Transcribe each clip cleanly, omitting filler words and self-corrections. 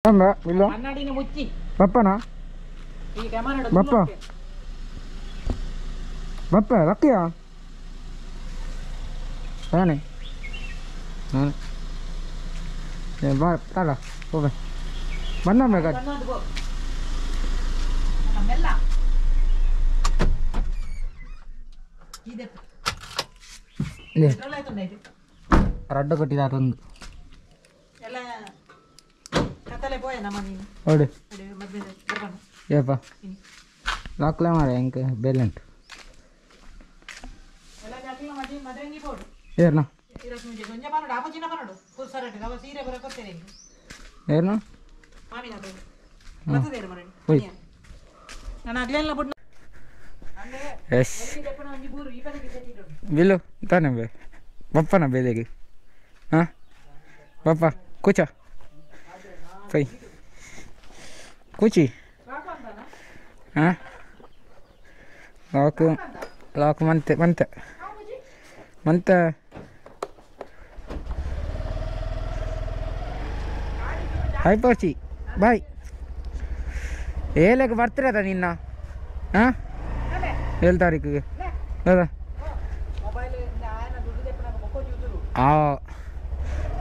Mbak, bilo. Kannadi ini muci. Bapak na? Di kamar ada Bapak. Bapak, laki ya? Mana nih? Mana? Ya, bapak, tala. Bapak. Mana mereka? Mana tu, Bu? Kamela. Ini. Ini. Petrol itu nih. Rada kotti datang. Ella. Katale boy nama ini. Ode. Ada macam berapa? Ya pak. Ini. Lock lah mara yang ke balance. Ella jadi macam ini bodo. Ya na. Iras muncul. Nya mana? Apa cina mana? Kursa ada. Kalau sih berapa kotor ini? Ya na. Mami nak tu. Mata deh mana? Woi. Nana Glenn lah bodo. Yes. Ini depan anji buru. Ipa lagi jadi dong. Bilo, tanya be. Bapak na be lagi. Hah? Bapak, kucha. Pai. Kuci. Hah? Lock mante. Hai Pochi. Bye. ಏಲಕ್ಕೆ ಬರ್ತಿರದ ನಿನ್ನ ಹಾಂ 7 ತಾರೀಕಿಗೆ ಹೌದಾ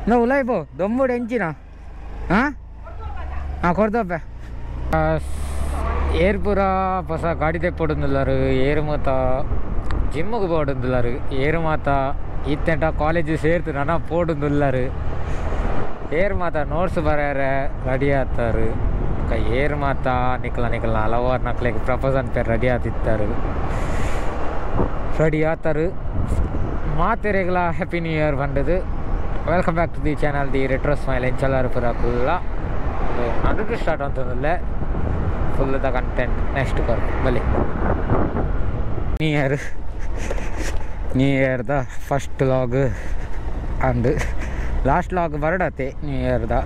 ನಾವು ಉಲಾಯ್ಬೋ ದೊಂಬುಡು ಎಂಚಿನ ಹಾಂ ಕೊಡ್ದಪ್ಪ ಏರ್ಪುರ ಹೊಸ ಗಾಡಿ ತೆಪ್ಪೊಡುಂದುಲ್ಲಾರು ಏರು ಮಾತ ಜಿಮ್ಮಿಗೆ ಪೋಡುಂದುಲ್ಲಾರು ಏರು ಮಾತ ಇತ್ತೆಂಟ ಕಾಲೇಜ್ ಸೇರ್ತು ನನ್ನ ಪೋಡುಂದುಲ್ಲಾರು ಏರು ಮಾತ ನೋಟ್ಸ್ ಬರ್ಯಾರ ರೆಡಿ ಆಗ್ತಾರೆ ಏರು ಮಾತ ನಿಖಲ ಹಲವಾರು ನಕ್ಲಿಗೆ ಪ್ರಪೋಸನ್ ಪೇರ್ ರೆಡಿ ಆಗ್ತಿರ್ತಾರೆ ರೆಡಿ ಆಗ್ತಾರೆ ಮಾತೆರೆಗಳ ಹ್ಯಾಪಿ ನ್ಯೂ ಇಯರ್ ಬಂದದು welcome back to the channel the retro smile ಎಂಚಲಾರು ಪುರ ಫುಲ್ಲ ನನ್ನದು ಸ್ಟಾರ್ಟ್ ಅಂತಂದಲ್ಲೇ ಫುಲ್ ದ ಕಂಟೆಂಟ್ ನೆಕ್ಸ್ಟ್ ಕೊರ್ ಬಲಿ ನ್ಯೂ ಇಯರ್ದ first log and last log ಬರಡತ್ತೆ ನ್ಯೂ ಇಯರ್ದ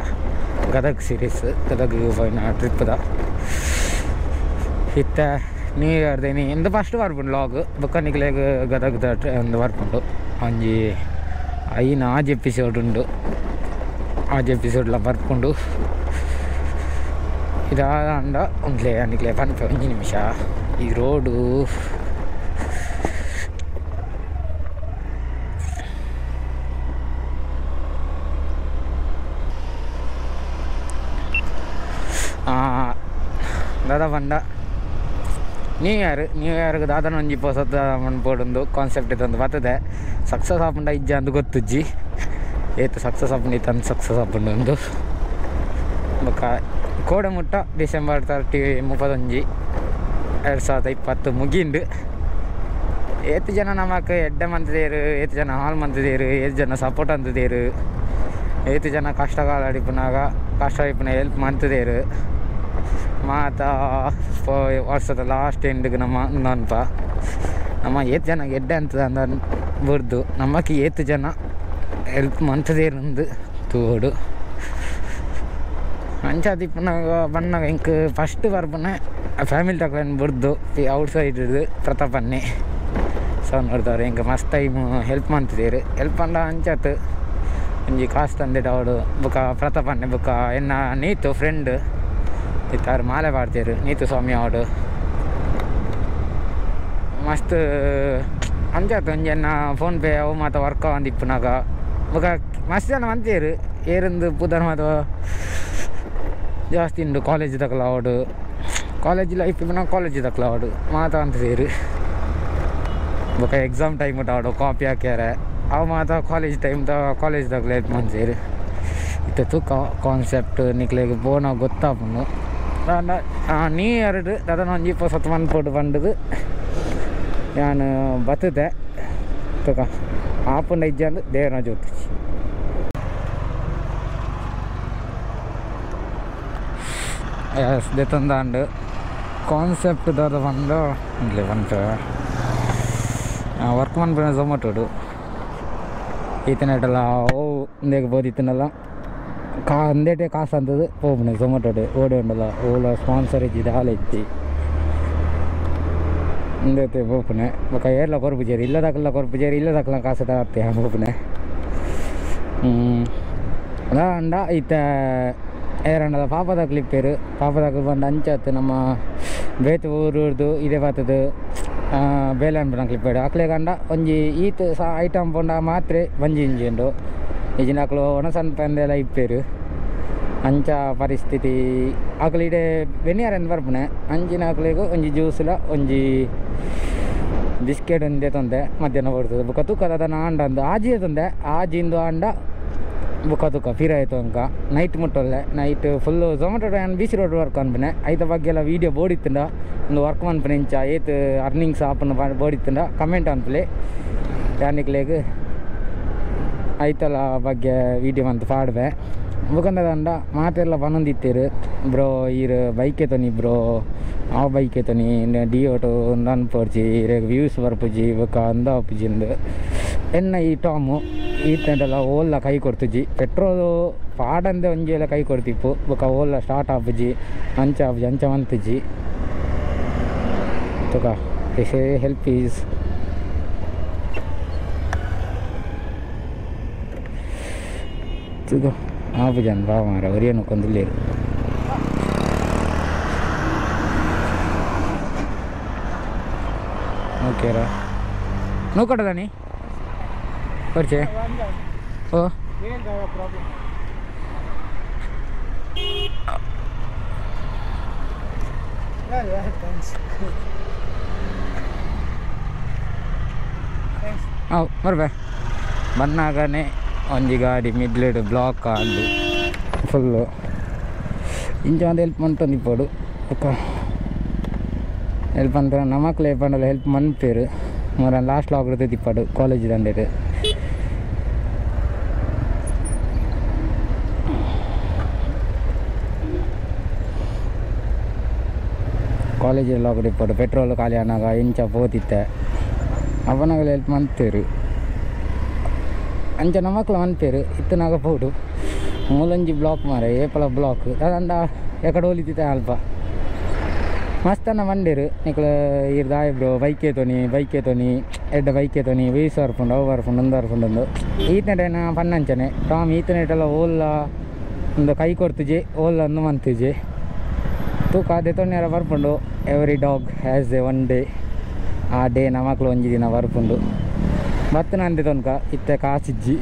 ಗದಗ್ ಸೀರೀಸ್ ಗದಗ್ ಟ್ರಿಪ್ದ ಇತ್ತ ನ್ಯೂ ಇಯರ್ದ ಇಂದು ಫಸ್ಟ್ ಬರ್ಪುಂಡು ಲಾಗ್ ಬೊಕ್ಕ ನಿಕ್ಲೆಗ್ ಗದಗ್ದ ಒಂದು ಬರ್ಪುಂಡು ಒಂಜಿ 5 ಎಪಿಸೋಡ್ ಉಂಡು 5 ಎಪಿಸೋಡ್ಲ ಬರ್ಪುಂಡು ಇದಾದ ಉಂಡ್ಲೆ ನಿಕ್ಲೆ ಪನ್ಪೆ 1 ನಿಮಿಷ ಈ ರೋಡು ದಾದಾ ಬಂಡ ನ್ಯೂ ಇಯರ್ಗೆ ದಾದನ ಒಂಜಿ ಹೊಸದ ಮನ್ಪೋಡೊಂದು ಕಾನ್ಸೆಪ್ಟ್ ಇತ್ತೊಂದು ಬರ್ತದೆ ಸಕ್ಸಸ್ ಆಪುಂಡ ಇಜ್ಜ ಅಂದು ಗೊತ್ತುಜ್ಜಿ ಏತು ಸಕ್ಸಸ್ ಆಪುಂಡು ಇತ್ತಂದು ಸಕ್ಸಸ್ ಆಪುಂಡು ಒಂದು ಬೊಕ್ಕ ಕೋಡೆ ಮುಟ್ಟ ಡಿಸೆಂಬರ್ 31 2020 ಮುಗಿಂಡು ಏತು ಜನ ನಮಕ್ ಎಡ್ಡೆ ಮಂತದೇರು ಏತು ಜನ ಹಾಲ್ ಮಂತದೇರು ಏತು ಜನ ಸಪೋರ್ಟ್ ಅಂತದೇರು ಏತು ಜನ ಕಷ್ಟಕಾಲ ಅಡಿಪುನಾಗ ಕಷ್ಟ ಅಡಿಪುನ ಹೆಲ್ಪ್ ಮಂತದೇರು ಮಾತ ವರ್ಷದ ಲಾಸ್ಟ್ ಎಂಡ್ಗೆ ನಮ್ಮ ಏತು ಜನ ಎಡ್ಡೆ ಅಂತದ ಅಂದ ಬರ್ದು ನಮ್ಮಕ್ಕೆ ಏತು ಜನ ಹೆಲ್ಪ್ ಮಂತದೇರು ತೋಡು ಅಂಚಾದಿಪ್ಪನಾಗ ಬಣ್ಣಾಗ ಇಂಕ್ ಫಸ್ಟ್ ಬರ್ಪನೆ ಫ್ಯಾಮಿಲಿ ತಗೊಂಡು ಬರ್ದು ಔಟ್ ಸೈಡ್ ಪ್ರತಾಪನ್ನೇ ಸೌಂಡ್ ನೋಡ್ದವ್ರು ಹಿಂಗೆ ಮಸ್ತ್ ಟೈಮ್ ಹೆಲ್ಪ್ ಮಾಡ್ತಿದ್ದೀರಿ ಹೆಲ್ಪ್ ಅಂಡ ಅಂಚಾತು ಒಂಜಿ ಕಾಸು ತಂದಿಟ್ಟು ಅವಳು ಬುಕ್ಕ ಪ್ರತಾಪನ್ನೇ ಬುಕ್ಕ ಎನ್ನ ನೀತು ಫ್ರೆಂಡ್ ಇತ್ತಾರು ಮಾಲೆ ಪಾಡ್ತೀರು ನೀತು ಸ್ವಾಮಿ ಅವಡು ಮಸ್ತ್ ಅಂಚಾತು ಒಂಜನ್ನ ಫೋನ್ಪೇ ಅವು ಮಾತ ವರ್ಕ್ ಅಂದಿಪ್ಪನಾಗ ಬುಕ್ಕ ಮಸ್ತ್ ಜನ ಅಂತೀರು ಏರಂದು ಪುದರ್ ಮಾತ ಜಾಸ್ತಿ ಉಂಡು ಕಾಲೇಜ್ ತಕಲ ಅವಡು ಕಾಲೇಜ್ ಲೈಫ್ ಕಾಲೇಜ್ ತಕಲ ಅವಡು ಮಾತ ಅಂತೀರು ಬೊಕ್ಕ ಎಕ್ಸಾಮ್ ಟೈಮ್ ಅವಡು ಕಾಪಿ ಹಾಕ್ಯಾರ ಅವು ಮಾತ ಕಾಲೇಜ್ ಟೈಮ್ ಕಾಲೇಜ್ ತಗಲ ಹೆಲ್ಪ್ ಮಾಡ್ತೀರು ಇತ್ತು ಕಾನ್ಸೆಪ್ಟ್ ನಿಕ್ಲೆಗೆ ಬೋನ ಗೊತ್ತಾಪುಂಡು ನ್ಯೂ ಇಯರ್ ಅದನ್ನ ಒಂಜಿ ಹೊಸತ್ತು ಮನ್ಪೋಡು ಬಂದದು ನಾನು ಬತ್ತದೆ ತುಕ ಆಪುಂಡ ಇಜ್ಜ ಅಂದು ದೇವರ ಜೋತಿ ಎಸ್ ದೆತ್ತೊಂದಾಂಡು ಕಾನ್ಸೆಪ್ಟ್ ದಾದ ಬಂದು ಇಲ್ಲಿ ಬಂತು ವರ್ಕ್ ಮನ್ಪುನ ಝೊಮ್ಯಾಟೋಡು ಈತನೆಟಲ್ಲ ಓ ಇಂದೇಗೆ ಬೋದಿತ್ತನಲ್ಲ ಅಂದೇಟೆ ಕಾಸು ಅಂತದ್ದು ಹೋಗ್ಬಿಣೆ ಝೊಮ್ಯಾಟೋಡೆ ಓಡೆ ಉಂಡಲ್ಲ ಓಲ ಸ್ಪಾನ್ಸರ್ ಇದ್ದಿದ್ದು ಹಾಲು ಇತ್ತು ಇಂದೈತೆ ಹೋಗ್ಪುನೆ ಬೊಕ್ಕ ಏರ್ಲ ಕೊರ್ಪುಜೇರಿ ಇಲ್ಲದಾಕಲ್ಲ ಕೊರ್ಪುಜೇರಿ ಇಲ್ಲದಾಕಲ್ಲ ಕಾಸು ತಗತ್ತೆ ಹೋಗ್ಪುನೆ ಅದ ಅಂಡ ಈತ ಏರಂಡದ ಪಾಪದ ಕ್ಲಿಪ್ಪೇರು ಪಾಪದಾಗ ಬಂದು ಅಂಚಾತು ನಮ್ಮ ಬೇತು ಊರದು ಇದೇ ಬಾತದು ಬೇಲೆ ಅನ್ಬಿಡ ಕ್ಲಿಪ್ಪೇಡು ಅಕ್ಲೆ ಕಂಡ ಒಂಜಿ ಈತ್ ಸಹ ಐಟಮ್ ಪೊಂಡ ಮಾತ್ರೆ ಬಂಜಿ ಇಂಜಿ ಉಂಡು ಈಜಿನ ಅಕ್ಲು ಒಣಸನ್ ಪಂದೆಲ್ಲ ಇಪ್ಪೇರು ಅಂಚ ಪರಿಸ್ಥಿತಿ ಅಕ್ಲು ಇಡೆ ಬೆನಿಯಾರೆಂದು ಬರ್ಪುನೆ ಅಂಚಿನ ಅಕ್ಲಿಗೂ ಒಂಜಿ ಜ್ಯೂಸ್ಲ ಒಂಜಿ ಬಿಸ್ಕೆಟ್ ಒಂದೇ ತೊಂದೆ ಮಧ್ಯಾಹ್ನ ಬರ್ತದೆ ಬುಕ್ಕ ತೂಕದ ಅದನ್ನು ಆಂಡ ಅಂದು ಆಜಿಯೇ ತೊಂದೆ ಆಜಿಂದು ಆಂಡ ಬುಕ್ಕ ತೂಕ ಫಿರ ಆಯಿತು ಅಂಕ ನೈಟ್ ಮುಟ್ಟೊಲ್ಲೆ ನೈಟ್ ಫುಲ್ಲು ಝೊಮ್ಯಾಟೊ ನಾನು ಬಿ ಸಿ ರೋಡ್ ವರ್ಕ್ ಅನ್ಪನೆ ಐತ ಬಗ್ಗೆ ಎಲ್ಲ ವೀಡಿಯೋ ಬೋಡಿತ್ತಂಡ ಒಂದು ವರ್ಕ್ ಅನ್ಪನೆ ಇಂಚ ಏತ್ ಅರ್ನಿಂಗ್ಸ್ ಆಪನ್ನು ಬೋಡಿತ್ತಂಡ ಕಮೆಂಟ್ ಅನ್ಪಲೆ ಯಾನಿಕ್ಲೇಗ್ ಐತಲ್ಲ ಬಗ್ಗೆ ವೀಡಿಯೋ ಅಂತ ಪಾಡ್ಬೆ ಬುಕಂದಂಡ ಮಾತೆಲ್ಲ ಪನ್ನೊಂದಿತ್ತೇರು ಬ್ರೋ ಈರು ಬೈಕೆ ತೊನಿ ಬ್ರೋ ಆ ಬೈಕೆ ತೊನಿ ಡಿಯೋಟು ಒಂದು ಅನ್ಪೋರ್ಚಿ ಇರೇಗ ವ್ಯೂಸ್ ಬರ್ಪುಜಿ ಬೊಕ್ಕ ಅಂದ ಅಪ್ಪುಜಿಂದು ಎನ್ನ ಈ ಟಾಮು ಈತೆಲ್ಲ ಓಲ್ಲ ಕೈ ಕೊಡ್ತುಜಿ ಪೆಟ್ರೋಲು ಪಾಡಂದೆ ಒಂಜಿ ಎಲ್ಲ ಕೈ ಕೊಡ್ತಿಪ್ಪು ಬೊಕ್ಕ ಓಲ್ಲ ಸ್ಟಾರ್ಟ್ ಆಪುಜಿ ಅಂಚ ಆಪುಜಿ ಅಂಚ ಮಂತುಜಿ ತುಕ ಹೆಲ್ಪ್ ಈಸ್ ತುಗ ಆಪುಜನ್ ಬಾ ಮಾರ ಒರಿಯನು ಕೊಂದಿಲ್ಲೇರು ಓಕೆರಾ నువ్వు కొట్టదని వచ్చే ఓ ಬರ್ಬೆ ಬಂದಾಗನೇ ಒಂಜಿ ಗಾಡಿ ಮಿಡ್ಲೆಡ್ ಬ್ಲಾಕ್ ಆಂದು ಫುಲ್ಲು ಇಂಚ ಒಂದು ಹೆಲ್ಪ್ ಮಂತೊಂದು ಇಪ್ಪಡು ಅಕ್ಕ ಹೆಲ್ಪ್ ಅಂತ ನಮಕ್ಲೆ ಪಂಡಲ್ಲ ಹೆಲ್ಪ್ ಮನ್ಪೇರು ಮರ ಲಾಸ್ಟ್ ಲಾಗ್ರದ್ದು ತಿಪ್ಪಡು ಕಾಲೇಜ್ ದಂಡೇರು ಕಾಲೇಜಲ್ಲಿ ಹೋಗಿ ಇಪ್ಪಡು ಪೆಟ್ರೋಲ್ ಖಾಲಿ ಅನ್ನಾಗ ಇಂಚ ಪೋತಿತ್ತೆ ಅವನಾಗಲಿ ಹೆಲ್ಪ್ ಮನ್ಪೇರು ಅಂಚ ನಮಕ್ಲು ಮನ್ಪೇರು ಇತ್ತನಾಗ ಪೋಡು ಮೂಲಂಜಿ ಬ್ಲಾಕ್ ಮಾರೆ ಏಪಲ ಬ್ಲಾಕ್ ಅದಂಡ ಎಕಡೆ ಹೋಲಿತಿತ್ತೆ ಅಲ್ಪ ಮಸ್ತನ ಮಂಡೇರು ನಿಕ್ಲು ಇರ್ದಾಯ್ ಬ್ರೋ ಬೈಕೆ ತೊನಿ ಎಡ್ಡ ಬೈಕೆ ತೊನಿ ವೀಸ್ ಬರ್ಪುಂಡು ಅವು ಬರ್ಪುಂಡು ಒಂದು ಬರ್ಪುಂಡು ಈತನೇಟೇನ ಪನ್ನಂಚನೆ ಟಾಮ್ ಈತನೇಟೆಲ್ಲ ಓಲ್ಲ ಒಂದು ಕೈ ಕೊಡ್ತುಜಿ ಓಲ್ಲ ಒಂದು ಮಂತುಜಿ ತೂಕ ಅದೇ ತೊನ್ನೆರ ಬರ್ಪುಂಡು every dog has A one day ಆ ಡೇ ನಮಕ್ಲು ಒಂಜಿ ದಿನ ಬರ್ಪುಂಡು ಬತ್ತನ ಅಂದೆ ತೊನ್ಕ ಇತ್ತೆ ಕಾಸಿಜ್ಜಿ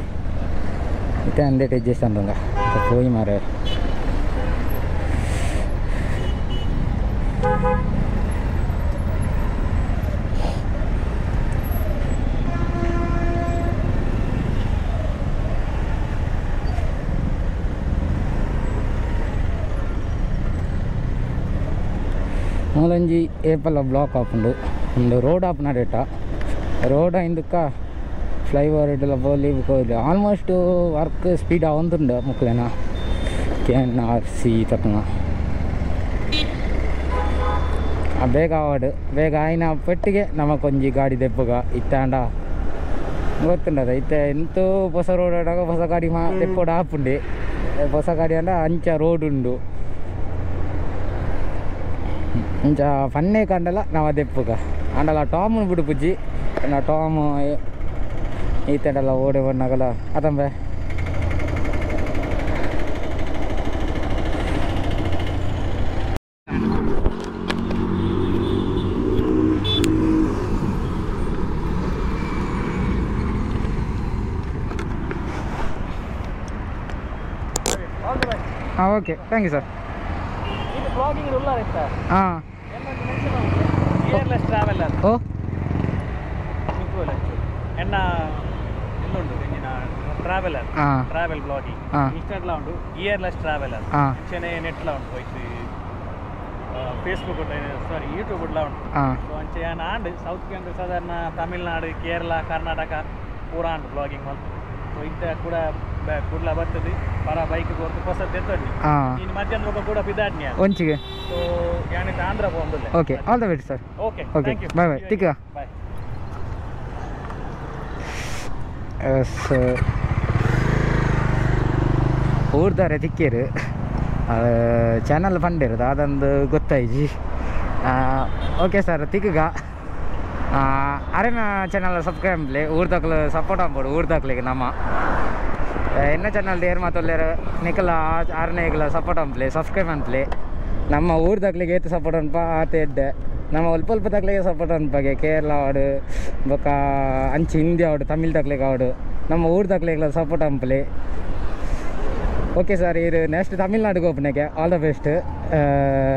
ಇತ್ತೆ ಅಂದೆ ಟೆಜ್ಜೆಸ್ಟ್ ಅಂತಂಗ ಹೋಯ್ ಮಾರೆ ಮೂಲಂಜಿ ಏಪಲ್ಲ ಬ್ಲಾಕ್ ಆಪುಂಡು ಒಂದು ರೋಡ್ ಆಪುನ ಡೇಟ ರೋಡ್ ಇಂದಕ್ಕ ಫ್ಲೈಓವರ್ ಇಡ್ಲ ಬೋಲಿ ಹೋಯ್ಲಿ ಆಲ್ಮೋಸ್ಟ್ ವರ್ಕ್ ಸ್ಪೀಡ್ ಆವಂದುಂಡು ಮುಕ್ಲೇನ KNRC ತಕ್ಕನ ಬೇಗ ಆವಾಡು ಬೇಗ ಆಯ್ನ ಪೆಟ್ಟಿಗೆ ನಮಕೊಂಜಿ ಗಾಡಿ ದೆಪ್ಪಗ ಇತ್ತಾಂಡ ಗೊತ್ತುಂಡದ ಇತ್ತೆ ಎಂತೂ ಹೊಸ ರೋಡ್ ಆಡಾಗ ಹೊಸ ಗಾಡಿ ದೆಪ್ಪೋಡು ಆಪುಂಡೆ ಹೊಸ ಗಾಡಿ ಅಂಡ ಅಂಚ ರೋಡ್ ಉಂಡು ಇಂಚ ಫನ್ನೇ ಕಂಡಲ್ಲ ನಾವು ದೆಪ್ಪಗ ಅಂಡಲ ಟಾಮು ಬಿಡುಪುಜ್ಜಿ ನಾ ಟಾಮು ಈತೆಂಡೆಲ್ಲ ಓಡೆ ಬಣ್ಣಗಲ ಅದಂಬೆ ಹಾಂ okay thank you sir blogging rule ಇತ್ತ ಹಾಂ ಇಯರ್ಲೆಸ್ ಟ್ರಾವೆಲರ್ ಓ ಎನ್ನ ಇನ್ನುಂಡು ಎಂಜಿನ ಟ್ರಾವೆಲರ್ ಹಾಂ ಟ್ರಾವೆಲ್ ಬ್ಲಾಗಿಂಗ್ ಇನ್ಸ್ಟಾಗ್ರಾಮ್ ಉಂಡು ಇಯರ್ಲೆಸ್ ಟ್ರಾವೆಲರ್ ಹಾಂ ಅಂಚನೆ ನೆಟ್ಲ ಉಂಟು ಹೋಯ್ತು ಫೇಸ್ಬುಕ್ ಸಾರಿ ಯೂಟ್ಯೂಬ್ ಉಡ್ಲ ಉಂಟು ಹಾಂ ಸೊ ಅಂಚೆ ನಾಂಡು ಸೌತ್ ಅಂದ್ರೆ ಸಾಧಾರಣ ತಮಿಳ್ನಾಡು ಕೇರಳ ಕರ್ನಾಟಕ ಪೂರ ಉಂಟು ಬ್ಲಾಗಿಂಗ್ ಮತ್ತು ಸೊ ಇಂಥ ಕೂಡ ಕೂಡ್ಲ ಬರ್ತದೆ ಪರ ಬೈಕ್ ಕೊರ್ತು ಹೊಸದ್ದು ಎತ್ತೊಂಡಿ ಹಾಂ ನೀನು ಮಧ್ಯಾಹ್ನ ಕೂಡ ಬಿದ್ದಾಡ್ನಿ ಒಂಚಿಗೆ ಸೊ ಯಾನಿತ ಆಂಧ್ರ ಹೋಗುದಿಲ್ಲ okay all the best sir okay okay thank you bye bye ತಿಕ್ಕ ಬಾಯ್ ಊರ್ದಾರೆ ತಿಕ್ಕೇರು ಚಾನಲ್ ಪಂಡೇರು ಅದೊಂದು ಗೊತ್ತಾಯ್ಜಿ ಓಕೆ ಸರ್ ತಿಕ್ಕಗ ಅರೆನ ಚಾನಲ್ ಸಬ್ಸ್ಕ್ರೈಬ್ ಊರ್ದಾಕ್ಲು ಸಪೋರ್ಟ್ ಆಗ್ಬೋದು ಊರ್ದಾಕ್ಲಿಗೆ ನಮ್ಮ ಎನ್ನ ಚಾನಲ್ ಏರ್ ಮಾತೊಲ್ಲೇರು ನಿಕಲ ಆರನೇ ಈಗಲ ಸಪೋರ್ಟ್ ಅನ್ಪ್ಲೆ ಸಬ್ಸ್ಕ್ರೈಬ್ ಅನ್ಪ್ಲೆ ನಮ್ಮ ಊರು ತಕ್ಲಿಗೆ ಏತು ಸಪೋರ್ಟ್ ಅನ್ಪ ಆತ ಎಡ್ಡೆ ನಮ್ಮ ಅಲ್ಪ ತಕ್ಲಿಗೆ ಸಪೋರ್ಟ್ ಅನ್ಪಗೆ ಕೇರಳ ಆಡು ಬೊಕ್ಕ ಅಂಚಿ ಹಿಂದಿ ಆಡು ತಮಿಳ್ ತಕ್ಲಿಗೆ ಆಡು ನಮ್ಮ ಊರು ತಕ್ಲಿಗೆ ಸಪೋರ್ಟ್ ಅನ್ಪ್ಲೆ ಓಕೆ ಸರ್ ಇದು ನೆಕ್ಸ್ಟ್ ತಮಿಳ್ನಾಡಿಗೆ ಹೋಗ್ನಕ್ಕೆ ಆಲ್ ದ ಬೆಸ್ಟ್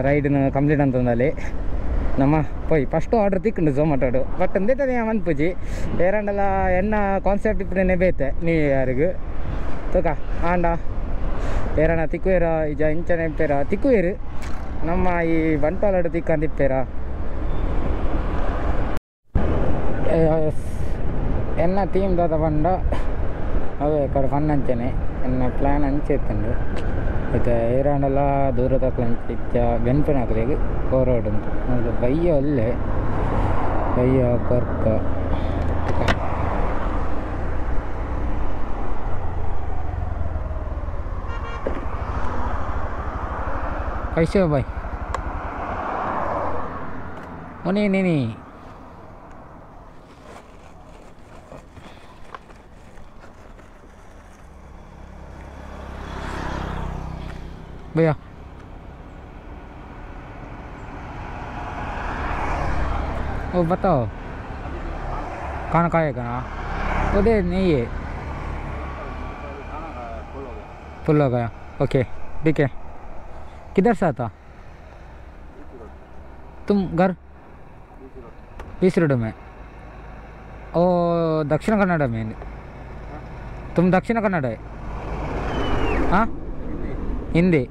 ರೈಡ್ನು ಕಂಪ್ಲೀಟ್ ಅಂತಂದಲ್ಲಿ ನಮ್ಮ ಪೋಯ್ ಫಸ್ಟ್ ಆರ್ಡರ್ ತಿಕ್ಕೊಂಡು ಝೊಮ್ಯಾಟೋಡು ಬಟ್ ಅಂದೇತದೆ ಅನ್ಪುಜಿ ಏರಂಡಲ್ಲ ಎನ್ನ ಕಾನ್ಸೆಪ್ಟ್ ಇಪ್ಪನೇ ಬೇತೆ ನ್ಯೂ ಇಯರ್ಗೆ ತೂಕ ಆಂಡ ಏರಣ ತಿಕ್ಕುವೇರ ಈಗ ಇಂಚನೆ ಇಪ್ಪೇರ ತಿಕ್ಕುವೇರು ನಮ್ಮ ಈ ಬಂಟ್ವಾಳಡು ತಿಕ್ಕಂದಿಪ್ಪೇರ ಎನ್ನ ಟೀಮ್ ದಾದ ಬಂಡ ಅವೇ ಕಡೆ ಫನ್ ಅಂಚನೆ ಎನ್ನ ಪ್ಲ್ಯಾನ್ ಅಂಚೆತ್ತಂಡು ಮತ್ತೆ ಏರಾಂಡಲ್ಲ ದೂರ ತಕ್ಕಂಚ ಬೆನ್ಪನ ಹಾಕಲಿಗೆ ಕೋರೋಡು ಉಂಟು ಅದು ಬಯ್ಯ ಅಲ್ಲೇ ಬಯ್ಯ ಕೊರ್ಕ कैसे हो भाई नहीं भैया वो बताओ खाना खाएगा ना उधर नहीं है फुल हो गया ओके ठीक है किधर से आता तुम घर बीस रोड में ओ दक्षिण कन्नड़ में तुम दक्षिण कन्नड़ है हाँ हिंदी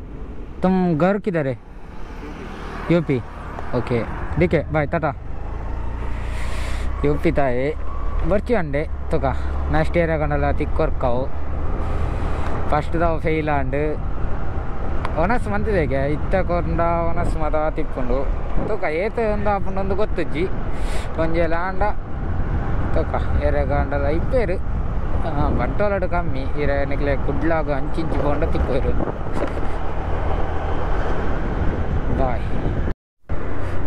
तुम घर किधर है यूपी ओके ठीक है बाय टाटा यूपी ताए ಬರ್ಚಿ ಅಂಡೆ ತುಕ ನೆಕ್ಸ್ಟ್ ಇಯರ್ ಆಗಂಡಲ್ಲ ತಿಕ್ಕೊರ್ಕಾವು ಫಸ್ಟ್ ದಾವ ಫೇಲ್ ಆಂಡ್ ಒನಸ್ ಮಂತಿದೆಗೆ ಇತ್ತ ಕೊಂಡ ಒನಸ್ ಮತ ತಿಕ್ಕೊಂಡು ತುಕ ಏತ ಒಂದು ಆಪುಂಡೊಂದು ಗೊತ್ತಜ್ಜಿ ಕೊಂಜೆಲ ಆಂಡ ತುಕ ಎರೆಗಂಡಲ ಇಪ್ಪೇರು ಬಂಟೋಲಡು ಕಮ್ಮಿ ಇರೆ ನಿಕ್ಲೆ ಕುಡ್ಲಾಗ ಅಂಚಿಂಚಿ ಕೊಂಡ ತಿಕ್ಕೋರು ಬಾಯ್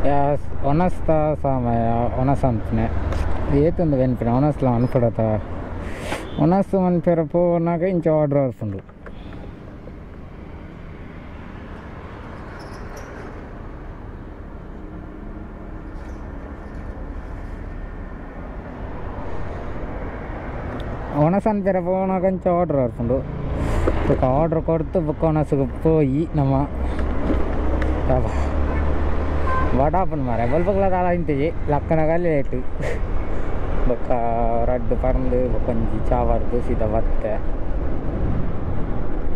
ಯಾಸ್ ಒನಸ್ತ ಸಮಯ ಒನಸ್ ಅಂತನೆ ಏತೊಂದು ಬೆನ್ಪಿನ ಒನಸ್ಲ ಅನ್ಪಡತ ಒನಸ್ ಮನ್ಪೆರ ಪೋನಾಗ ಇಂಚ ಆರ್ಡ್ರ್ ಆರ್ಪುಂಡು ಒನಸ್ ಅನ್ಪೆರ ಪೋನಾಗ ಇಂಚ ಆರ್ಡ್ರ್ ಆರ್ಪುಂಡು ಬೊಕ್ಕ ಆರ್ಡ್ರ್ ಕೊಡ್ತು ಬೊಕ್ಕ ಒನಸ್ಗೆ ಪೋಯಿ ನಮ್ಮ ವಡಾಪನ್ ಮಾರೆ ಬಲ್ಬಗ್ಲ ತಾಳ ಇಂತಿಜಿ ಲಕ್ಕನಾಗ ಲೇಟು ಬೊಕ್ಕ ರಡ್ಡು ಪರಂದು ಬೊಕೊಂಜಿ ಚಾವರ್ದು ಸೀದಾ ಬತ್ತೆ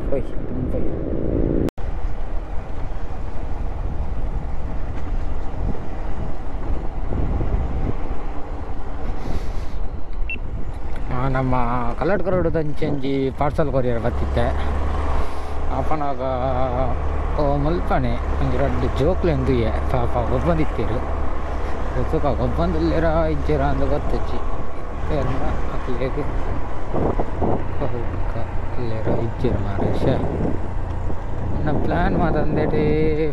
ಪೊಯ್ ತುಂಬ ನಮ್ಮ ಕಲ್ಲಡ್ಕರೋಡು ತಂಚಂಜಿ ಪಾರ್ಸಲ್ ಕೊರಿಯರ್ ಬತ್ತಿತ್ತೆ ಅಪ್ಪನಾಗ ಓ ಮಲ್ಪನೆ ಒಂಜಿ ರಡ್ಡು ಜೋಕ್ಲು ಎಂದುಯೆ ಪಾಪ ಗೊಬ್ಬಂದಿತ್ತೇರು ಗೊತ್ತುಕ ಗೊಬ್ಬಂದಲ್ಲಿರ ಇಜ್ಜೆರ ಅಂದು ಗೊತ್ತಜ್ಜಿ ಅಕ್ಲೇಗೆ ಅಲ್ಲೇರ ಇಜ್ಜೆರ ಮಾರೇಶ ನನ್ನ ಪ್ಲ್ಯಾನ್ ಮಾತಂದೇಟೇ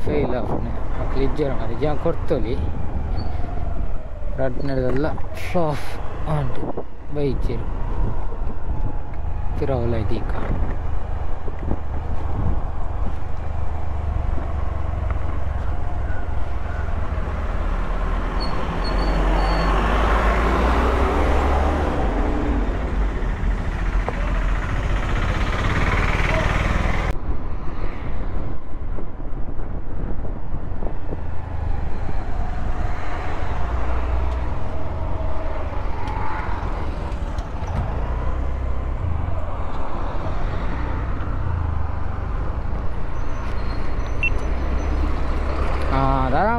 ಫೇಲ್ ಆಫ್ನೆ ಅಕ್ಲು ಇಜ್ಜೆರ ಮಾರೆ ಜಾ ಕೊಡ್ತೊಲಿ ರಡ್ ನಡೆದಲ್ಲ ಶಾಫ್ ಅಂಡ್ ಬೈಜ್ಜೆರು ತಿರವಲ ಇದೀಕ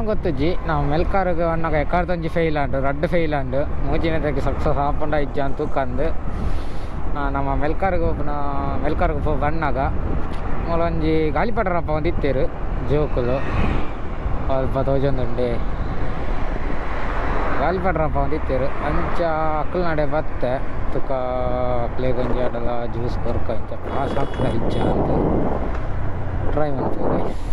ಗೊತ್ತಜ್ಜಿ ನಾವು ಮೆಲ್ಕಾರ್ಗೆ ಅನ್ನಾಗ ಎಕ್ಕಾರ್ದಂಜಿ ಫೇಲ್ ಆಂಡು ರಡ್ಡು ಫೇಲ್ ಆಂಡು ಮೂಜಿನದಕ್ಕೆ ಸಕ್ಸಸ್ ಆಪಂಡ ಇಜ್ಜ ಅಂತ ಕಂದು ನಮ್ಮ ಮೆಲ್ಕಾರ್ಗೆ ಬಣ್ಣಾಗ ಮೊಲೊಂಜಿ ಗಾಳಿಪಟರಪ್ಪ ಒಂದು ಇತ್ತೇರು ಜೋಕುಲು ಸ್ವಲ್ಪ ತೋಜೊಂದುಂಡೆ ಗಾಳಿಪಟರಪ್ಪ ಒಂದು ಇತ್ತೇರು ಅಂಚ ಅಕ್ಕಲ್ ನಡೆ ಬತ್ತೆ ತುಕ ಅಕ್ಲೆ ಗೊಂಜಿ ಆಡಲ್ಲ ಜ್ಯೂಸ್ ಕೊರ್ಕ ಇಂಚ ಪಾಸ್ ಹಾಕ್ತಾ ಇಜ್ಜ ಅಂತ ಟ್ರೈ ಮಾಡ್ತೀವಿ ಗೈಸ್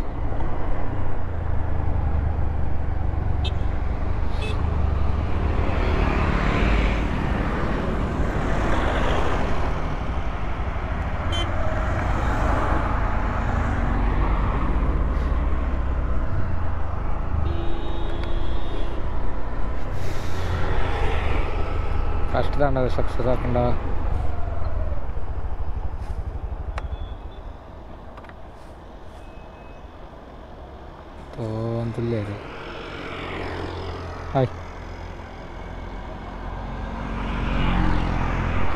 ಫಸ್ಟ್ ದಾಂಡ ಸಕ್ಸಸ್ ಹಾಕೊಂಡ ಅಂತಲೇ ಹಾಯ್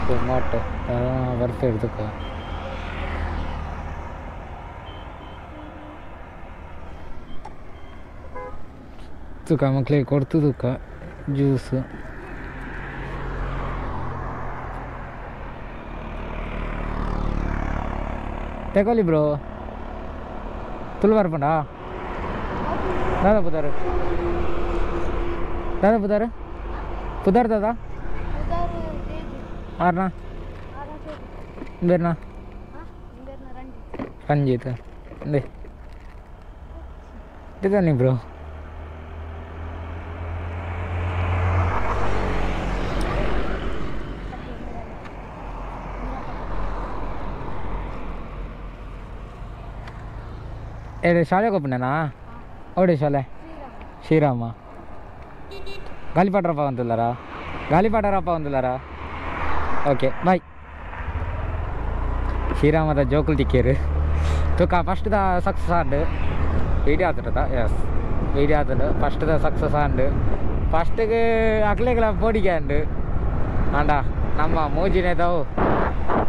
ಟೊಮಾಟೊ ಬರ್ತಾ ಇರ್ತಕ್ಕ ತುಕ ಮಕ್ಳಿಗೆ ಕೊಡ್ತದಕ್ಕ ಜ್ಯೂಸು ತಗೊಳ್ಳಿ ಬ್ರೋ ತುಳು ಬರ್ಪಂಡ ದಾದಾ ಪುದಾರ್ ದಾದಾ ಆರ್ನಾ ಬೇರ್ನಾ ರಂಜಿತ್ ದೇ ಇದ್ದಾನೆ ಬ್ರೋ ಏ ಶಾಲೆಗೆ ಒಪ್ಪನೇನಾ ಅವಡೆ ಶಾಲೆ ಶ್ರೀರಾಮ ಗಾಲಿಪಾಟರಪ್ಪ వంతులారా ಓಕೆ ಬಾಯ್ ಶ್ರೀರಾಮದ ಜೋಕುಲ್ ಟಿಕ್ಕೇರು ತುಕ ಫಸ್ಟ್ದ ಸಕ್ಸಸ್ ಆಂಡು ವೀಡಿಯೋ ಆತದ ಎಸ್ ವೀಡಿಯೋ ಆತದ ಫಸ್ಟ್ದ ಸಕ್ಸಸ್ ಆಂಡು ಫಸ್ಟಿಗೆ ಅಕ್ಲೆಗಳ ಬೋಡಿಗೆ ಆಂಡು ಆಂಡ ನಮ್ಮ ಮೂಜಿನೇದವು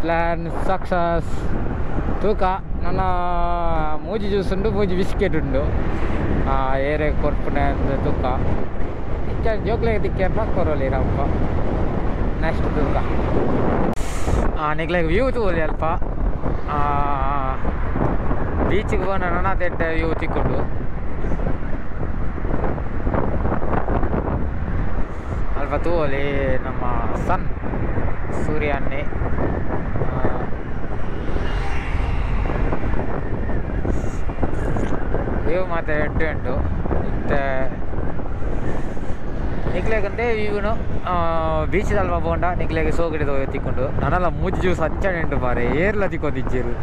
ಪ್ಲ್ಯಾನ್ ಸಕ್ಸಸ್ ತೂಕ ನನ್ನ ಮೂಜಿ ಜ್ಯೂಸ್ ಉಂಡು ಮೂಜಿ ಬಿಸ್ಕೆಟ್ ಉಂಡು ಏರೆ ಕೊರ್ಪುನೆ ತೂಕ ಇಚ್ಚ ಜೋಕ್ಲೆಗೆ ತಿಕ್ಕೇಪ ಕೊರೋಲಿರಪ್ಪ ನೆಕ್ಸ್ಟ್ ತೂಕ ನಿಗ್ಲೆಗೆ ವ್ಯೂ ತೋಲಿ ಅಲ್ಪ ಬೀಚಿಗೆ ಹೋಗೋಣ ನನ್ನ ತೆಟ್ಟ ವ್ಯೂ ತಿಕ್ಕೊಂಡು ಅಲ್ಪ ತೋಲಿ ನಮ್ಮ ಸನ್ ಸೂರ್ಯನ್ನೇ ವ್ಯೂ ಮಾತ್ರ ಎಡ್ಡು ಉಂಟು ಮತ್ತು ನಿಕ್ಲೆಗಂటే ವ್ಯೂನು ಬೀಚಿದಲ್ವ ಬೋಂಡ ನಿಕ್ಲೆಗೆ ಸೋಗಡಿದ ತಿಕ್ಕೊಂಡು ನನ್ನೆಲ್ಲ ಮೂಜಿ ಜ್ಯೂಸ್ ಹಂಚಣೆ ಉಂಟು ಬಾರೆ ಏರ್ಲ ತಿಕ್ಕೊಂದಿಜ್ಜಿರು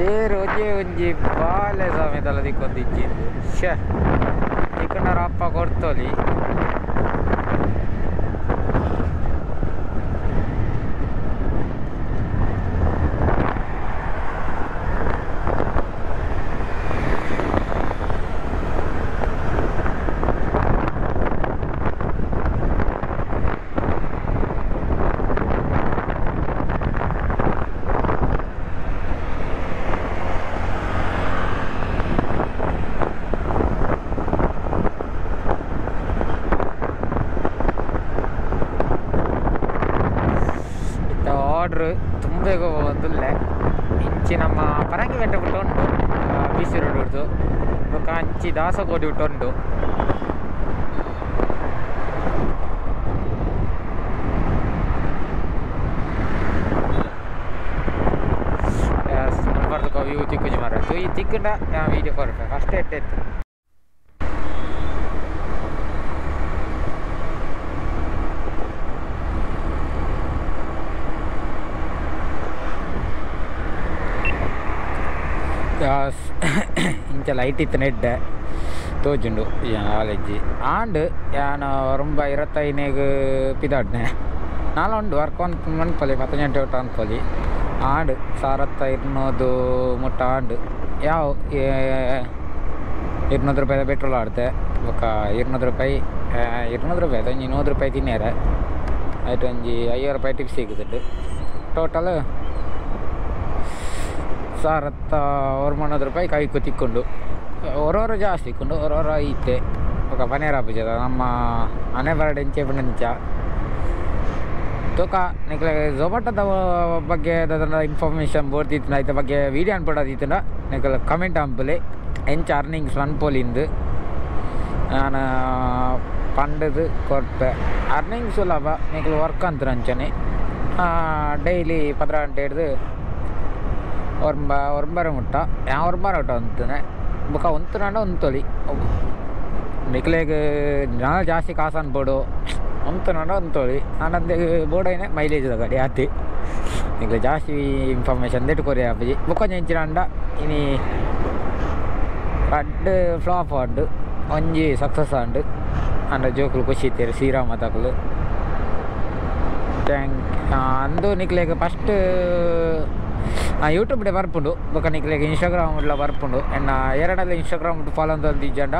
ಏರು ಒಂಜಿ ಬಾಲೆ ಸಮೇತಲ್ಲ ತಿಕ್ಕೊಂದಿಜ್ಜಿರು ಶೇ ತಿಕ್ಕಂಡರ ಅಪ್ಪ ಕೊಡ್ತೋಲಿ ತುಂಬ ಒಂದಿಲ್ಲ ಇಂಚಿ ನಮ್ಮ ಪರಂಗಿ ಬೆಟ್ಟ ಬಿಟ್ಟು ಉಂಟು ಬೀಸಿ ರೋಡ್ ಹಿಡಿದು ಬೊಕ್ಕ ಅಂಚಿ ದಾಸಕೋಡಿ ಬಿಟ್ಟು ಉಂಟು ಬರ್ದಕ್ಕ ವ್ಯೂ ತಿಕ್ಕುಜಿ ಮಾರಾಯ್ತು ಈ ತಿಕ್ಕಂಡ ವೀಡಿಯೋ ಕೊರತೆ ಅಷ್ಟೇ ಎಟ್ಟೆತ್ತು ಇಂಚ ಲೈಟ್ ಇತ್ತು ನೆಡ್ಡೆ ತೋಜುಂಡು ಕಾಲೇಜಿ ಆಂಡ್ ಯಾನು ರೊಂಬ 25 ಪಿದಾಡ್ನೆ ನಾಳೆ ಉಂಡು ವರ್ಕ್ ಅನ್ಪೊಲಿ 10 ಗಂಟೆ ಒಟ್ಟು ಅನ್ಪೊಲಿ ಆಂಡ್ 1200 ಮುಟ್ಟ ಆಂಡ್ ಯಾವ 200 ರೂಪಾಯಿ ಪೆಟ್ರೋಲ್ ಆಡ್ತೆ ಬೊಕ್ಕ 200 ರೂಪಾಯಿ ಒಂಜಿ 100 ರೂಪಾಯಿ ತಿನ್ನೇರೆ ಆಯ್ತು ಒಂಜಿ 50 ರೂಪಾಯಿ ಟಿಪ್ಸ್ ಸಿಗುದುಂಡು ಟೋಟಲ್ 1100 ರೂಪಾಯಿ ಕೈ ತಿಕ್ಕೊಂಡು ಹೊರವರ ಜಾಸ್ತಿ ಇಕ್ಕೊಂಡು ಹೊರವರ ಐತೆ ఒక పనేరా పూజ ನಮ್ಮ ಮನೆ ಬರಡೆ ಇಂಚೆ ಇಂಚ ತೂಕ ನಿಕ್ಲೆ ಝೊಮ್ಯಾಟೋದ ಬಗ್ಗೆ ಇನ್ಫಾರ್ಮೇಷನ್ ಬೋರ್ದಿತ್ತು ಐತ ಬಗ್ಗೆ ವೀಡಿಯೋ ಅನ್ಪಡೋದಿತ್ತು ನಿಕ್ಲೆ ಕಮೆಂಟ್ ಅಂಪಲಿ ಎಂಚ ಅರ್ನಿಂಗ್ಸ್ ಅನ್ಪೋಲಿಂದು ನಾನು ಪಂಡದು ಕೊಟ್ಟೆ ಅರ್ನಿಂಗ್ಸು ಲಾಭ ನಿಕ್ಲೆ ವರ್ಕ್ ಅಂತಾರೆ ಅಂಚನೆ ಡೈಲಿ 10 ಗಂಟೆ ಹಿಡ್ದು ಒರ್ಬಾರ ಮುಟ್ಟ ಒರ್ಬಾರ ಊಟ ಅಂತಾನೆ ಬೊಕ್ಕ ಒಂತುನಾಂಡ ಒಂತೊಲಿ ನಿಕ್ಲೆಗ್ ನಾನು ಜಾಸ್ತಿ ಕಾಸು ಅನ್ಬೋಡು ಒಂತುನಾಂಡ ಒಂತೊಲಿ ನಾನಂದೆ ಬೋಡೈನೆ ಮೈಲೇಜ್ದ ಗಾಡಿ ಆತಿ ನಿಕ್ಲೆ ಜಾಸ್ತಿ ಇನ್ಫಾರ್ಮೇಷನ್ ದೆಟ್ಟು ಕೊರಿ ಆಪಜಿ ಬೊಕ್ಕ ಎಂಚಿನಾಂಡ ಇನಿ ರಡ್ಡ್ ಫ್ಲಾಪ್ ಆಂಡು ಒಂಜಿ ಸಕ್ಸಸ್ ಆಂಡು ಅಂಡ ಜೋಕುಲು ಖುಷಿ ಇತ್ತೀರು ಶ್ರೀರಾಮ ತಕಲು ಅಂದು ನಿಕ್ಲೆಗ್ ಫಸ್ಟ್ ಯೂಟ್ಯೂಬ್ಡೆ ಬರ್ಪುಂಡು ಬೊಕ ನಿಕ್ಲೆಗ್ ಇನ್ಸ್ಟಾಗ್ರಾಮ್ಲ ಬರ್ಪುಂಡು ಎನ್ನ ಎರಡಲ್ಲ ಇನ್ಸ್ಟಾಗ್ರಾಮ್ ಫಾಲೋ ಅಂತ ಇಜ್ಜಂಡ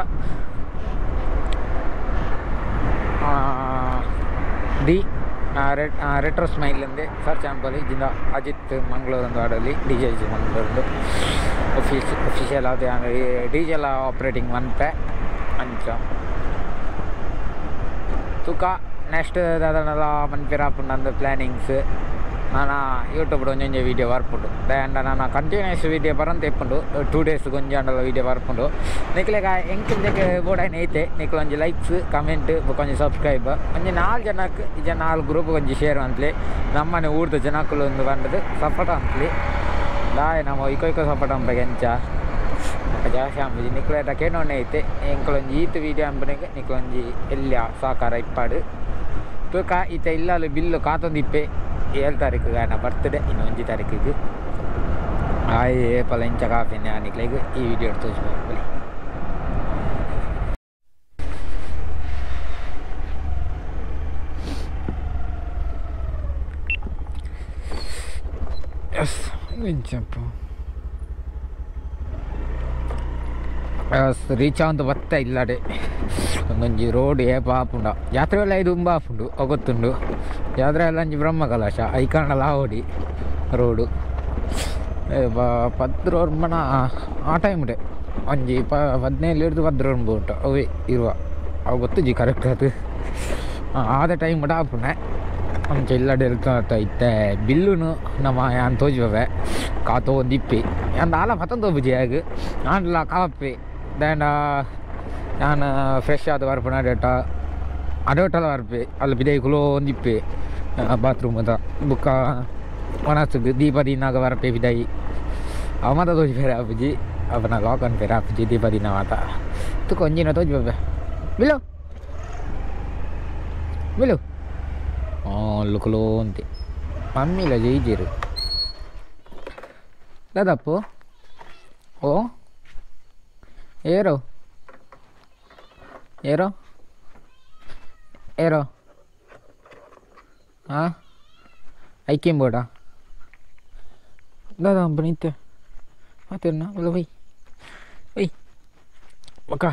ದಿ ರೆಟ್ರೋ ಸ್ಮೈಲ್ ಅಂದೆ ಸರ್ಚ್ ಆಂಪಲ್ ಇದ್ದಿಂದ ಅಜಿತ್ ಮಂಗಳೂರು ಒಂದು ಆಡಲ್ಲಿ ಡಿ ಜೆ ಮಂಗಳೂರು ಒಫಿಷಿಯಲ್ ಅದು ಡಿ ಜೆ ಎಲ್ಲ ಆಪ್ರೇಟಿಂಗ್ ಮನ್ಪೆ ಅಂಚ ತುಕ ನೆಕ್ಸ್ಟ್ ಅದನ್ನೆಲ್ಲ ಮನ್ಪಿರಾಪುಂಡು ಅಂದು ಪ್ಲ್ಯಾನಿಂಗ್ಸ್ ನಾನು ಯೂಟ್ಯೂಬ್ಡ್ ಒಂಜೊಂಜೆ ವೀಡಿಯೋ ಬರ್ಪುಂಡು ದಾಂಡ ನಾನು ಕಂಟಿನ್ಯೂಸ್ ವೀಡಿಯೋ ಬರಂತ ಇಪ್ಪುಂಡು 2 days ಗೊಂಜಾಂಡಲ ವೀಡಿಯೋ ಬರ್ಪುಂಡು ನಿಕ್ಲೆಗ ಎಂಕಿಂದಕ್ಕೆ ಬೋಡಾಯ್ನ ಐತೆ ನಿಕ್ಲ ಒಂಜಿ ಲೈಕ್ಸ್ ಕಮೆಂಟ್ ಒಂಜಿ ಸಬ್ಸ್ಕ್ರೈಬ್ ಒಂಜಿ 4 ಜನಕ್ಕೆ ಈ 4 ಗ್ರೂಪ್ ಒಂಜಿ ಶೇರ್ ಅಂತಲಿ ನಮ್ಮನೆ ಊರ್ದ ಜನಕ್ಕಲು ಒಂದು ಬಂದದ್ದು ಸಪೋರ್ಟ್ ಅಂತಲಿ ದಾಯ್ ನಮ್ಮ ಇಕೊಯ್ಕೊ ಸಪೋರ್ಟ್ ಅಂಬಗೆ ಎಂಚ ಜಾಸ್ತಿ ಅಂಬುಜಿ ನಿಕ್ಲೆದ ಕೇನೊಣ್ಣೆ ಐತೆ ಎಂಕ್ಲೊಂಜಿ ಈತ್ ವೀಡಿಯೋ ಅಂಬನಿಗೆ ನಿಕ್ಲೊಂಜಿ ಎಲ್ಯ ಸಾಕಾರ ಇಪ್ಪಾಡು ತೂಕ ಈತ ಇಲ್ಲಲು ಬಿಲ್ಲು ಕಾತೊಂದಿಪ್ಪೆ 7 ತಾರೀಕು ನಾ ಬರ್ತಡೆ ಇನ್ನು 1 ತಾರೀಕಿಗೆ ಆಯ್ ಪಲ ಇಂಚ ಕಾಫಿನ ನಿಕ್ಲೆಗ್ ಈ ವಿಡಿಯೋ ತೋರಿಸ್ಬೇಕು ಬಲಿ ಎಸ್ ಇಂಚಪ್ಪ ರೀಚ್ ಅಂತ ಬತ್ತ ಇಲ್ಲಡೆ ಒಂದೊಂಜಿ ರೋಡ್ ಏ ಪಾಪುಂಡ ಜಾತ್ರೆ ಎಲ್ಲ ಇದು ಆಪುಂಡು ಗೊತ್ತುಂಡು ಜಾತ್ರೆ ಎಲ್ಲ ಒಂಜಿ ಬ್ರಹ್ಮ ಕಲಾಶ ಐಕಾಂಡಲ ಓಡಿ ರೋಡು 10 ರೋಡ್ ಆ ಟೈಮ್ಡೆ ಒಂಜಿ 15 ಹಿಡಿದು 10 ರೋಡ್ ಉಂಟು ಅವೇ ಇರುವ ಅವು ಗೊತ್ತು ಕರೆಕ್ಟ್ ಅದು ಆದ ಟೈಮ್ ಆಪುಂಡೆ ಅಂಚೆ ಇಲ್ಲಡೆ ಇರ್ತಾ ಇತ್ತೆ ಬಿಲ್ಲುನು ನಮ್ಮ ಯಾನ್ ತೋಜುವೆ ಕಾತೋ ಒಂದಿಪ್ಪಿ ಅಂದ ಆಲ ಮತ್ತೊಂದು ಬುಜಿ ಆಗ ಆಂಡ್ಲ ಕಾಪಿ ದಾಂಡ ನಾನು ಫ್ರೆಶ್ ಆದ ಬರ್ಪಣ ಡೇಟ ಅಡೋಟಲ್ಲ ಬರ್ಪೆ ಅಲ್ಲಿ ಬಿದೈ ಕುಲೋ ಒಂದಿಪ್ಪೆ ಬಾತ್ರೂಮ್ ಅದ ಬುಕ್ಕ ಒಣಸುಗ್ ದೀಪ ದಿನಾಗ ಬರ್ಪೆ ಬಿದೈ ಅವ ಮಾತ ತೋಜಿ ಬೇರೆ ಅಪ್ಪಜಿ ಅವನ ಲಾಕನ್ ಬೇರೆ ಅಪ್ಪಜಿ ದೀಪ ದಿನ ಮಾತ ತುಕ ಒಂಜಿನ ತೋಜಿ ಬಾಬೆ ಬಿಲು ಬಿಲು ಲುಕುಲೋ ಅಂತೆ ಮಮ್ಮಿಲ ಜೈಜಿರು ದಾದಪ್ಪು ಓ ಏರೋ ಏರೋ ಏರೋ ಹಾಂ ಐಕೆಂಬೋಡ ದಾದಾ ಬನಿತ್ತೆ ಮಾತೇನ ಇಲ್ಲ ಬೈ ಬೈ ಬಕ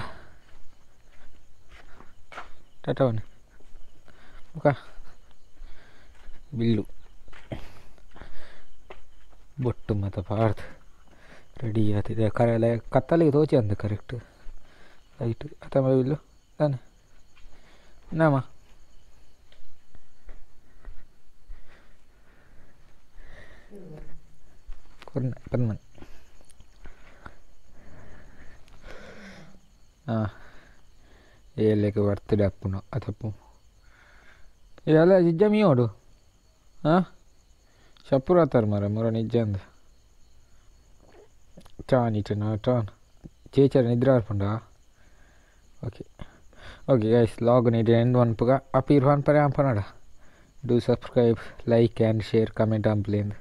ಟಾಟಾವನೆ ಬಕ ಬಿಲ್ಲು ಬೊಟ್ಟು ಮತ್ತು ಪಾರ್ದು ರೆಡಿ ಆಗ್ತಿದೆ ಕರೆಲ್ಲ ಕತ್ತಲಿಗೆ ತೋಚಿ ಅಂದ ಕರೆಕ್ಟ್ ಲೈಟ್ ಅಥವಾ ಬಿಲ್ಲು ತಾನೆ ನಾಮ ಪನ್ಮನ್ ಹಾಂ ಏಲೆಗೆ ಬರ್ತಡೆ ಅಪ್ಪುನು ಅದಪ್ಪು ಇದೆಲ್ಲ ನಿಜ ಮೀಯೋಡು ಹಾಂ ಶಪ್ಪುರ ಆತಾರ ಮರ ನಿಜ ಅಂದ ಟಾನ್ ಇಟ್ಟನ ಟಾನ್ ಚೇಚರ ನಿದ್ರೆ ಆರ್ಪುಂಡ ಓಕೆ ಓಕೆ ಗೈಸ್ ಲಾಗ್ ನೀಡಿ ಎಂಡ್ ಒನ್ಪುಗ ಅಪೀರ್ ಒನ್ ಪರೆ ಅಂಪನಡ do subscribe like and share comment ಅಂಪ್ಲೇಂದು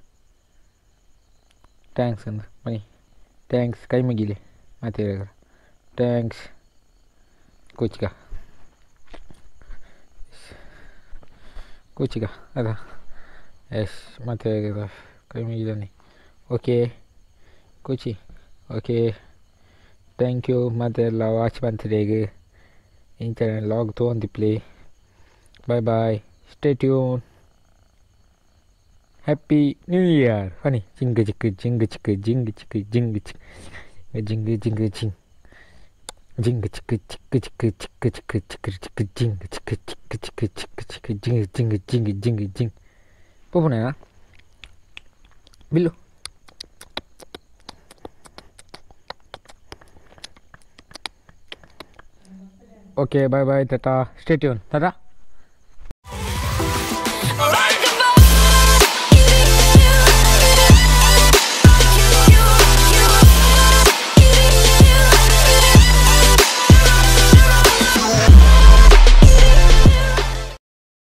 ಥ್ಯಾಂಕ್ಸ್ ಅಂದ ಬನ್ನಿ ಥ್ಯಾಂಕ್ಸ್ ಕೈ ಮುಗಿಲಿ ಮತ್ತೆ ಥ್ಯಾಂಕ್ಸ್ ಕೂಚಿಗ ಕೂಚಿಗ ಅದ ಎಸ್ ಮತ್ತೆ ಕೈ ಮುಗಿದಾನೆ ಓಕೆ ಕೂಚಿ ಓಕೆ ಥ್ಯಾಂಕ್ ಯು ಮತ್ತೆ ಎಲ್ಲ ವಾಚ್ ಬಂತಡೆಗೆ ಇಂಚ ಲಾಗ್ ತೊಗೊಂದಿಪ್ಲಿ bye bye stay tune happy new year ಬನ್ನಿ ಜಿಂಗ್ ಚಿಕ್ಕ ಜಿಂಗ್ ಚಿಕ್ಕ ಜಿಂಗ್ ಚಿಕ್ಕ ಜಿಂಗ್ ಚಿಕ್ಕ ಜಿಂಗ್ ಜಿಂಗ್ ಜಿಂಗ್ ಜಿಂಗ್ ಚಿಕ್ಕ ಚಿಕ್ಕ ಚಿಕ್ಕ ಚಿಕ್ಕ ಚಿಕ್ಕ ಚಿಕ್ಕ ಚಿಕ್ಕ ಜಿಂಗ್ ಚಿಕ್ಕ ಚಿಕ್ಕ ಚಿಕ್ಕ ಚಿಕ್ಕ ಚಿಕ್ಕ ಜಿಂಗ್ ಜಿಂಗ್ ಜಿಂಗ್ ಜಿಂಗ್ ಜಿಂಗ್ ಪೋಪುಣ ಬಿಲ್ಲು ಓಕೆ ಬಾಯ್ ಬಾಯ್ ಟಾಟಾ ಸ್ಟೇ ಟ್ಯೂನ್ ಟಾಟಾ